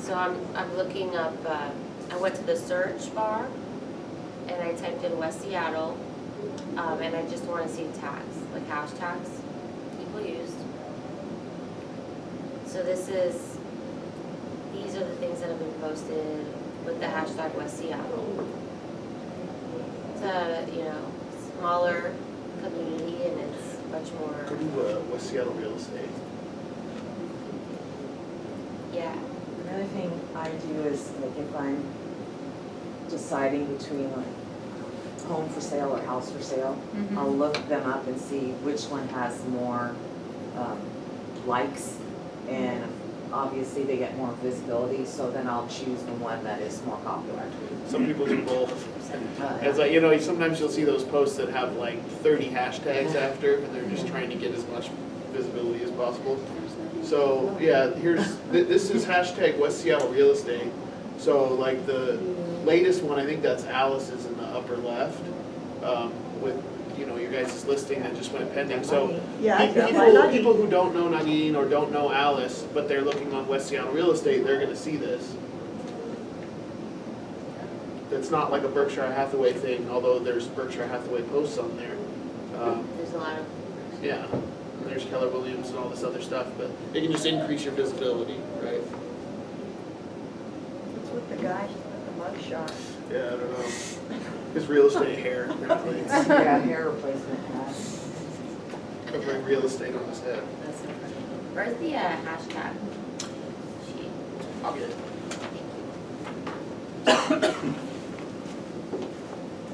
So I'm looking up, I went to the search bar and I typed in West Seattle, and I just wanna see tags, like hashtags people used. So these are the things that have been posted with the hashtag West Seattle. It's a, smaller community and it's much Go more, to West Seattle Real Estate. yeah. Another thing I do is, like, if I'm deciding between like home for sale or house for sale, Mhm. I'll look them up and see which one has more likes, and obviously they get more visibility, so then I'll choose the one that is more popular. Some people do both. It's like, sometimes you'll see those posts that have like 30 hashtags after, and they're just trying to get as much visibility as possible. So, yeah, this is hashtag West Seattle Real Estate. So like the latest one, I think that's Alice's in the upper left, with, your guys' listing that just went pending. So Yeah, I got my lucky. people who don't know Nadine or don't know Alice, but they're looking on West Seattle Real Estate, they're gonna see this. It's not like a Berkshire Hathaway thing, although there's Berkshire Hathaway posts on there. There's a lot of, Yeah, and there's Keller Williams and all this other stuff, but it can just increase your visibility, right? What's with the guy with the mugshot? Yeah, I don't know. His real estate hair, apparently. It's Yeah, hair replacement hat. covering real estate on his head. that's so funny. Where's the hashtag sheet? I'll get it.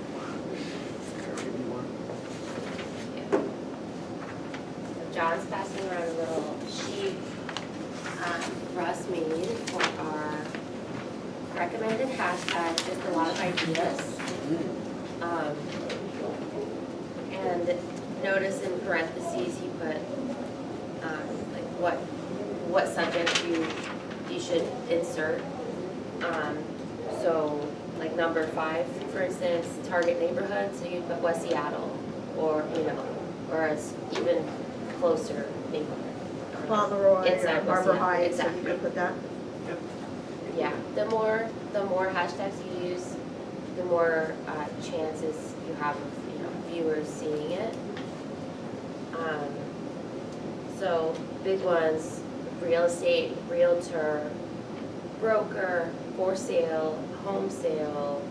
Here, I'll give you one. John's passing around a little sheet for us ideas. And notice in parentheses, he put, like what subject you should insert. So, like number 5, for instance, target neighborhood, so you put West Seattle, or, or a even closer neighborhood. Fauntleroy Inside or Harbor West Seattle, Heights, so you exactly. could put that? Yeah, the more hashtags you use, the more chances you have of viewers seeing it. So big ones: real estate, realtor, broker, for sale, home sale.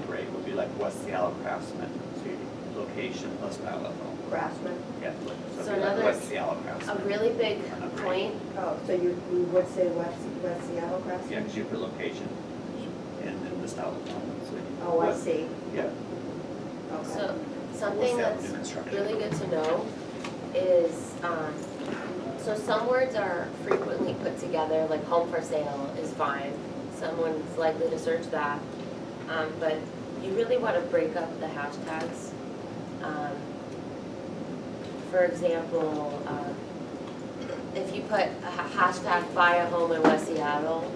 Right, would be like West Seattle Craftsman, so your location plus style of home. Craftsman? Yeah, So so it'd be like another- West Seattle A Craftsman. really big point. Oh, so you would say West Seattle Craftsman? Yeah, because you put location and then the style of home, so. you- Oh, I West- see. Yeah. Okay. So something West that's Seattle new construction. really good to know is, so some words are frequently put together, like home for sale is fine. Someone's likely to search that. But you really want to break up the hashtags. For example, if you put a hashtag buy a home in West Seattle,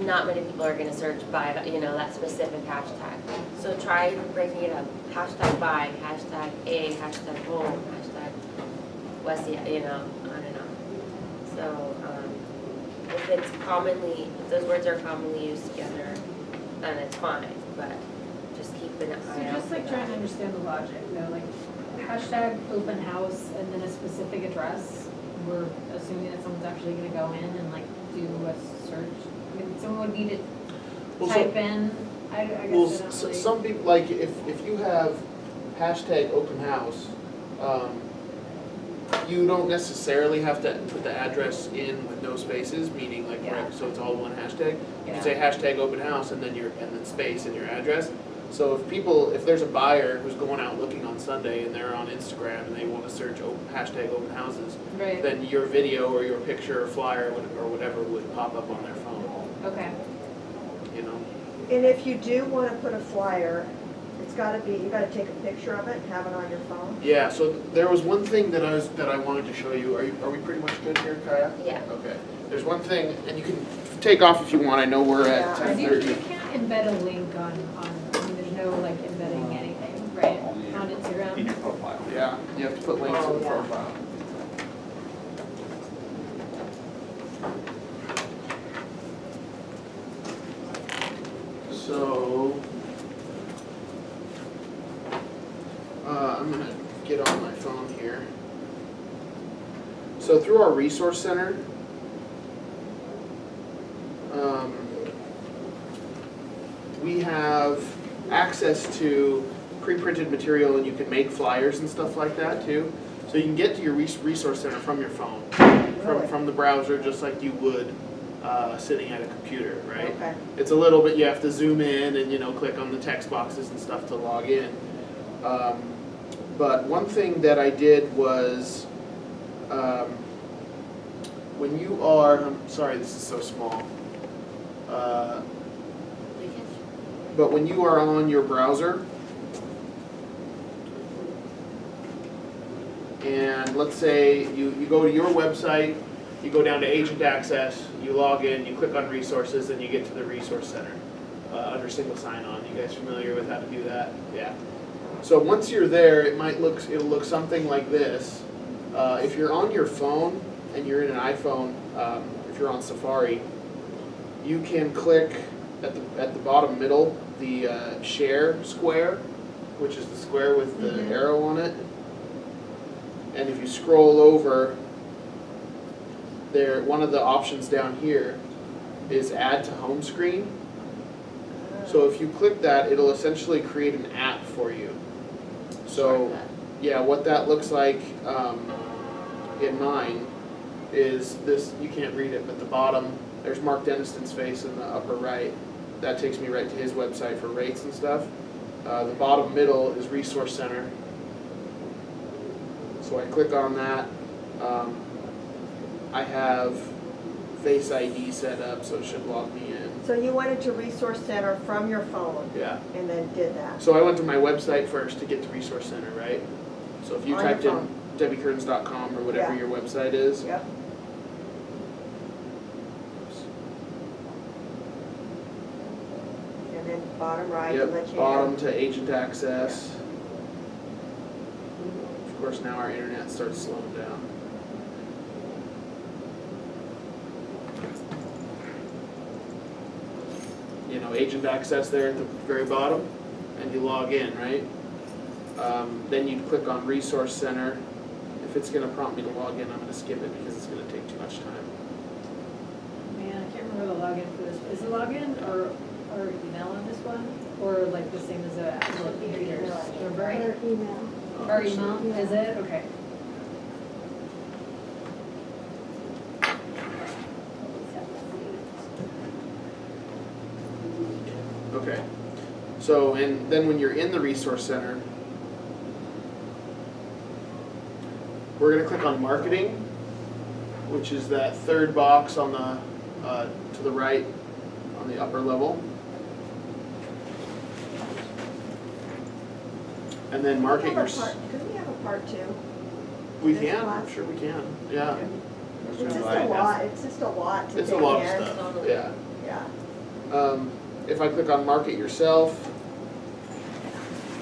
not many people are going to search buy, that specific hashtag. So try breaking it up. Hashtag buy, hashtag a, hashtag home, hashtag West Seattle, I don't know. So if those words are commonly used together, then it's fine, but just keep an So eye out just for like trying to that. understand the logic, like hashtag open house and then a specific address, we're assuming that someone's actually gonna go in and like do a search. I mean, someone would need to Well, type in, I guess Well, I don't really. some people, like, if you have hashtag open house, you don't necessarily have to put the address in with no spaces, meaning like, Yeah. right, so it's all one hashtag. You Yeah. can say hashtag open house and then space and your address. So if there's a buyer who's going out looking on Sunday and they're on Instagram and they want to search hashtag open houses, Right, then your video or your picture or flyer or whatever would pop up on their phone, okay, And if you do want to put a flyer, you gotta take a picture of it and have it on your phone? Yeah, so there was one thing that I wanted to show you. Are we pretty much good here, Kaya? Yeah. Okay. There's one thing, and you can take off if you want. I know we're at Yeah. 10:30. you can't embed a link on, I mean, there's no like embedding anything, right, Only on in Instagram? your profile. Yeah, you have to put links Oh, in the yeah. profile. So, I'm gonna get on my phone here. So through our resource center, we have access to pre-printed material, and you can make flyers and stuff like that too. So you can get to your resource center from your phone, Really? from the browser, just like you would sitting at a computer, right? Okay. It's a little bit, you have to zoom in and click on the text boxes and stuff to log in. But one thing that I did was, when you are, I'm sorry, this is so small. But when you are on your browser, and let's say you go to your website, you go down to Agent Access, you log in, you click on Resources, and you get to the Resource Center under single sign-on. You guys familiar with how to do that? Yeah. So once you're there, it'll look something like this. If you're on your phone and you're in an iPhone, if you're on Safari, you can click at the bottom middle the share square, which is the square with the arrow on it. And if you scroll over, one of the options down here is add to home screen. So if you click that, it'll essentially create an app for you. So yeah, what that looks like in mine is this. You can't read it, but the bottom, there's Mark Deniston's face in the upper right. That takes me right to his website for rates and stuff. The bottom middle is Resource Center. So I click on that. I have Face ID set up, so it should log me in. in. So you went into Resource Center from your phone Yeah. and then did that? So I went to my website first to get to Resource Center, right? So if you On your typed in phone. debbiekearns.com or whatever Yeah. your website is, Yep. And then bottom right, it lets yep, you bottom in. to agent access. Of course, now our internet starts slowing down. You know, agent access there at the very bottom, and you log in, right? Then you click on Resource Center. If it's gonna prompt me to log in, I'm gonna skip it because it's gonna take too much time. Man, I can't remember the login for this. Is the login or email on this one? Or like the same as the actual computers? Remember? Or email. Or email, is it? Okay. Okay, so, and then when you're in the Resource Center, we're gonna click on Marketing, which is that third box on the, to the right, on the upper level. And then market your, Could we have a part two? we this can, class? sure we can, yeah. It's just a lot, it's just a lot to It's a take lot of in. stuff, Totally. yeah. Yeah. If I click on Market Yourself,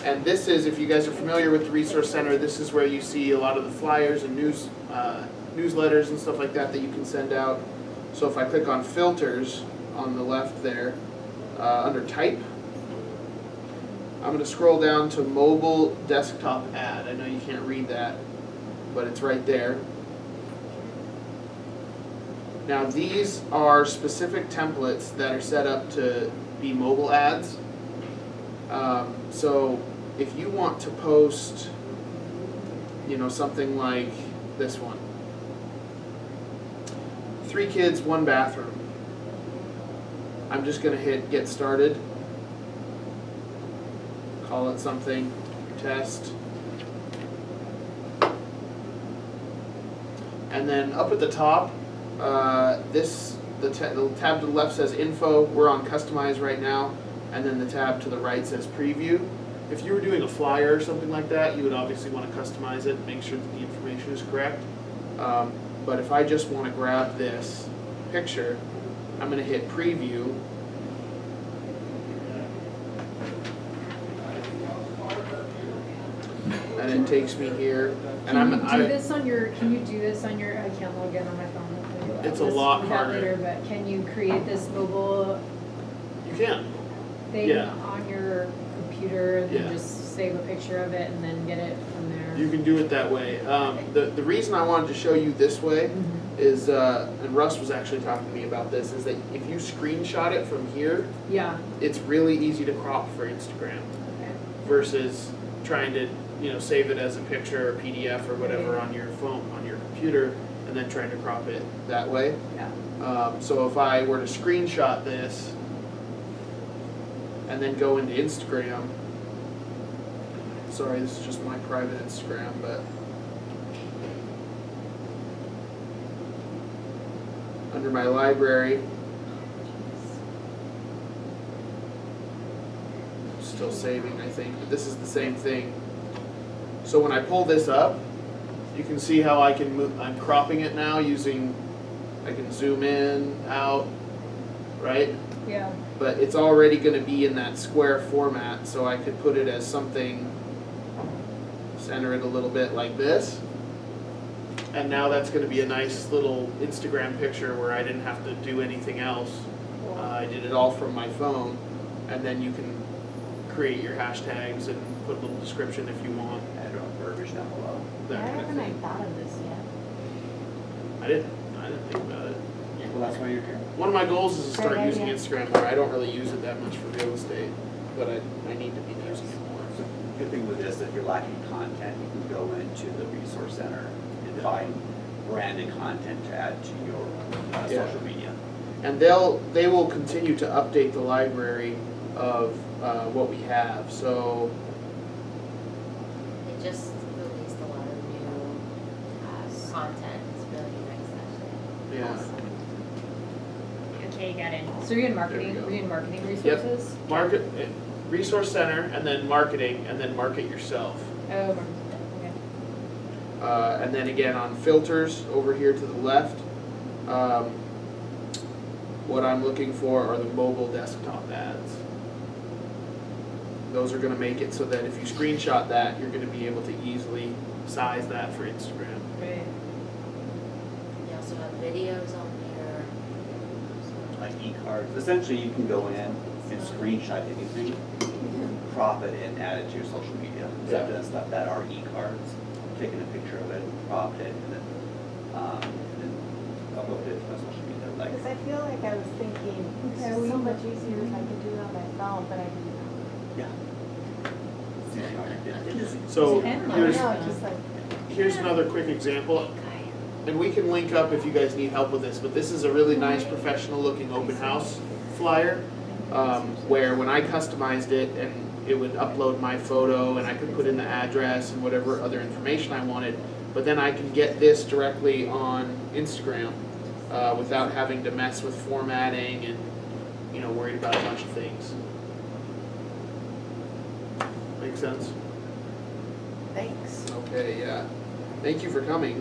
and this is, if you guys are familiar with the Resource Center, this is where you see a lot of the flyers and newsletters and stuff like that that you can send out. So if I click on Filters on the left there, under Type, I'm going to scroll down to Mobile Desktop Ad. I know you can't read that, but it's right there. Now these are specific templates that are set up to be mobile ads. So if you want to post, you know, something like this one, 3 kids, 1 bathroom. I'm just gonna hit Get Started. Call it something, test. And then up at the top, the tab to the left says Info. We're on Customize right now, and then the tab to the right says Preview. If you were doing a flyer or something like that, you would obviously want to customize it and make sure that the information is correct. But if I just want to grab this picture, I'm going to hit Preview. And it takes me here, and Can you do this on your, I can't log in on my phone. It's a lot We'll do that harder. later, but can you create this mobile You can. thing Yeah. on your computer and Yeah. then just save a picture of it and then get it from there? You can do it that way. The reason I wanted to show you this way is, and Russ was actually talking to me about this, is that if you screenshot it from here, Yeah, it's really easy to crop for Instagram okay. versus trying to, you know, save it as a picture or PDF or whatever on your phone, on your computer, and then trying to crop it that way. Yeah. So if I were to screenshot this and then go into Instagram, sorry, this is just my private Instagram, but under my library, still saving, I think, but this is the same thing. So when I pull this up, you can see how I can move, I'm cropping it now using, I can zoom in, out, right? Yeah. But it's already gonna be in that square format, so I could put it as something, center it a little bit like this. And now that's gonna be a nice little Instagram picture where I didn't have to do anything else. I did it all from my phone, and then you can create your hashtags and put a little description if you want. Add your own verbiage down below. That Why kind of haven't I thing. thought of this yet? I didn't think about it. Well, that's why you're here. One of my goals is to start Great using idea. Instagram more. I don't really use it that much for real estate, but I need to be using it more. Good thing with this, if you're lacking content, you can go into the resource center and find branded content to add to your Yeah. social media. And they will continue to update the library of what we have. So It just released a lot of new content, it's really nice actually. yeah, Awesome. Okay, take at in? So you're in marketing, There we go. you're in marketing resources? Market, resource center, and then marketing, and then market yourself. Oh, marketing, okay. And then again on filters over here to the left, what I'm looking for are the mobile desktop ads. Those are gonna make it so that if you screenshot that, you're gonna be able to easily size that for Instagram. Right. You also have videos on there. Like e-cards, essentially you can go in and screenshot anything, crop it and add it to your social media. So I've done stuff that are e-cards, taken a picture of it, cropped it, and then uploaded it to my social media, like. Because I feel like I was thinking, it's just so much easier if I could do it on my phone, but I didn't. Yeah. See how I did it. So Pen I don't here's, know, just like, here's another quick example, and we can link up if you guys need help with this, but this is a really nice professional looking open house flyer, where when I customized it and it would upload my photo and I could put in the address and whatever other information I wanted, but then I can get this directly on Instagram without having to mess with formatting and, you know, worried about a bunch of things. Make sense? Thanks. Okay, yeah. Thank you for coming.